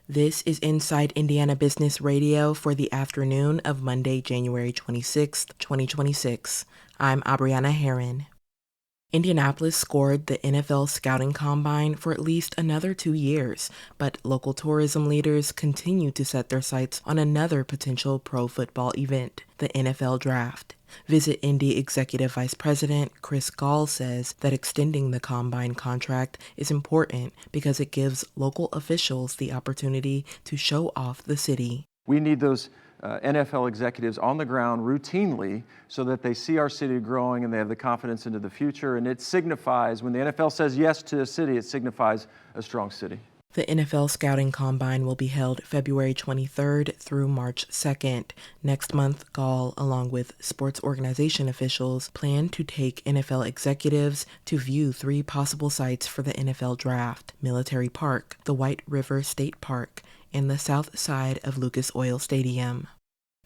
This is Inside Indiana Business Radio for the afternoon of Monday, January 26th, 2026. I'm Abriana Herron. Indianapolis scored the NFL Scouting Combine for at least another 2 years, but local tourism leaders continue to set their sights on another potential pro football event, the NFL Draft. Visit Indy Executive Vice President Chris Gahl says that extending the Combine contract is important because it gives local officials the opportunity to show off the city. We need those NFL executives on the ground routinely so that they see our city growing and they have the confidence into the future. And it signifies, when the NFL says yes to a city, it signifies a strong city. The NFL Scouting Combine will be held February 23rd through March 2nd. Next month, Gahl, along with sports organization officials, plan to take NFL executives to view 3 possible sites for the NFL Draft: Military Park, the White River State Park, and the south side of Lucas Oil Stadium.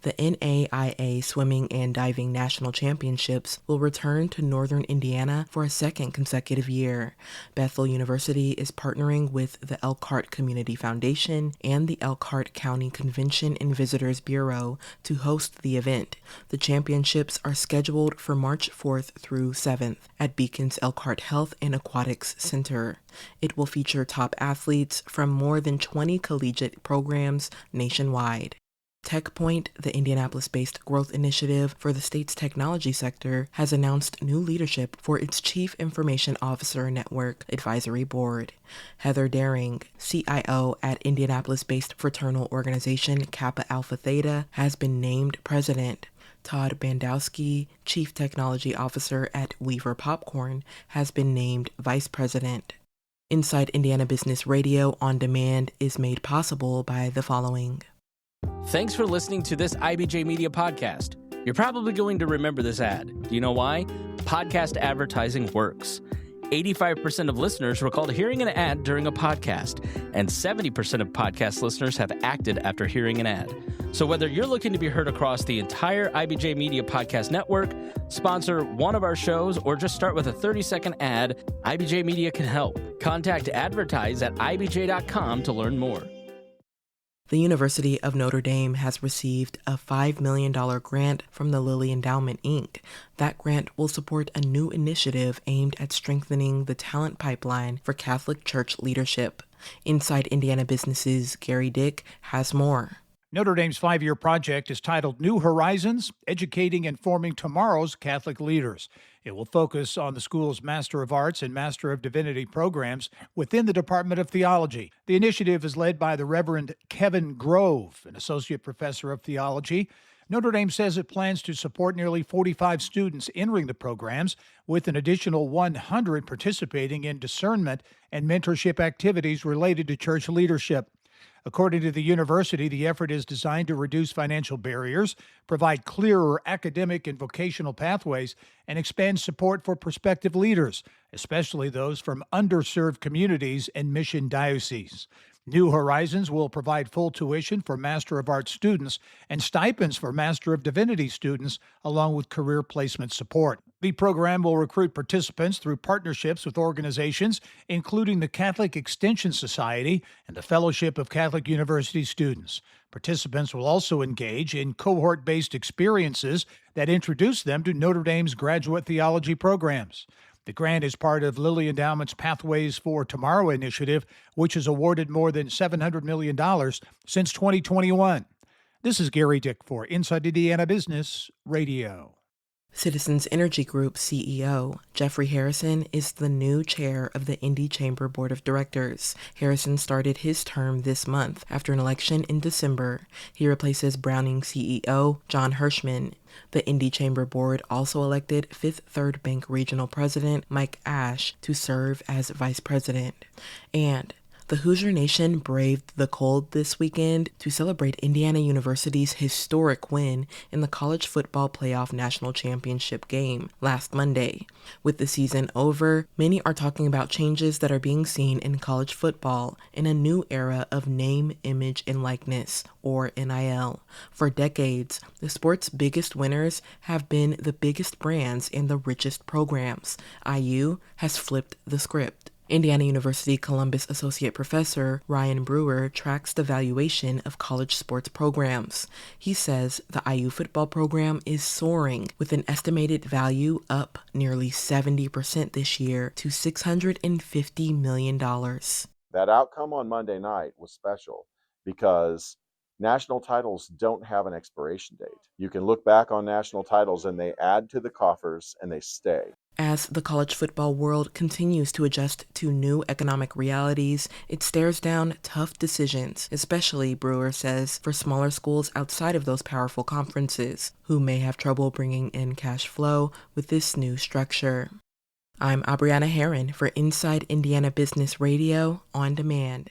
The NAIA Swimming and Diving National Championships will return to Northern Indiana for a second consecutive year. Bethel University is partnering with the Elkhart Community Foundation and the Elkhart County Convention and Visitors Bureau to host the event. The championships are scheduled for March 4th through 7th at Beacon's Elkhart Health and Aquatics Center. It will feature top athletes from more than 20 collegiate programs nationwide. TechPoint, the Indianapolis-based growth initiative for the state's technology sector, has announced new leadership for its Chief Information Officer Network Advisory Board. Heather Daring, CIO at Indianapolis-based fraternal organization Kappa Alpha Theta, has been named president. Todd Bandowski, Chief Technology Officer at Weaver Popcorn, has been named vice president. Inside Indiana Business Radio on Demand is made possible by the following. Thanks for listening to this IBJ Media podcast. You're probably going to remember this ad. Do you know why? Podcast advertising works. 85% of listeners recalled hearing an ad during a podcast, and 70% of podcast listeners have acted after hearing an ad. So whether you're looking to be heard across the entire IBJ Media podcast network, sponsor one of our shows, or just start with a 30-second ad, IBJ Media can help. Contact advertise@ibj.com to learn more. The University of Notre Dame has received a $5 million grant from the Lilly Endowment, Inc. That grant will support a new initiative aimed at strengthening the talent pipeline for Catholic Church leadership. Inside Indiana Business's Gerry Dick has more. Notre Dame's 5-year project is titled New Horizons, Educating and Forming Tomorrow's Catholic Leaders. It will focus on the school's Master of Arts and Master of Divinity programs within the Department of Theology. The initiative is led by the Reverend Kevin Grove, an associate professor of theology. Notre Dame says it plans to support nearly 45 students entering the programs, with an additional 100 participating in discernment and mentorship activities related to church leadership. According to the university, the effort is designed to reduce financial barriers, provide clearer academic and vocational pathways, and expand support for prospective leaders, especially those from underserved communities and mission dioceses. New Horizons will provide full tuition for Master of Arts students and stipends for Master of Divinity students, along with career placement support. The program will recruit participants through partnerships with organizations, including the Catholic Extension Society and the Fellowship of Catholic University Students. Participants will also engage in cohort-based experiences that introduce them to Notre Dame's graduate theology programs. The grant is part of Lilly Endowment's Pathways for Tomorrow initiative, which has awarded more than $700 million since 2021. This is Gerry Dick for Inside Indiana Business Radio. Citizens Energy Group CEO Jeffrey Harrison is the new chair of the Indy Chamber Board of Directors. Harrison started his term this month after an election in December. He replaces Browning CEO John Hirschman. The Indy Chamber Board also elected Fifth Third Bank Regional President Mike Ash to serve as vice president. And the Hoosier Nation braved the cold this weekend to celebrate Indiana University's historic win in the college football playoff national championship game last Monday. With the season over, many are talking about changes that are being seen in college football in a new era of name, image, and likeness, or NIL. For decades, the sport's biggest winners have been the biggest brands and the richest programs. IU has flipped the script. Indiana University Columbus Associate Professor Ryan Brewer tracks the valuation of college sports programs. He says the IU football program is soaring, with an estimated value up nearly 70% this year to $650 million. That outcome on Monday night was special because national titles don't have an expiration date. You can look back on national titles and they add to the coffers and they stay. As the college football world continues to adjust to new economic realities, it stares down tough decisions, especially, Brewer says, for smaller schools outside of those powerful conferences, who may have trouble bringing in cash flow with this new structure. I'm Abriana Herron for Inside Indiana Business Radio On Demand.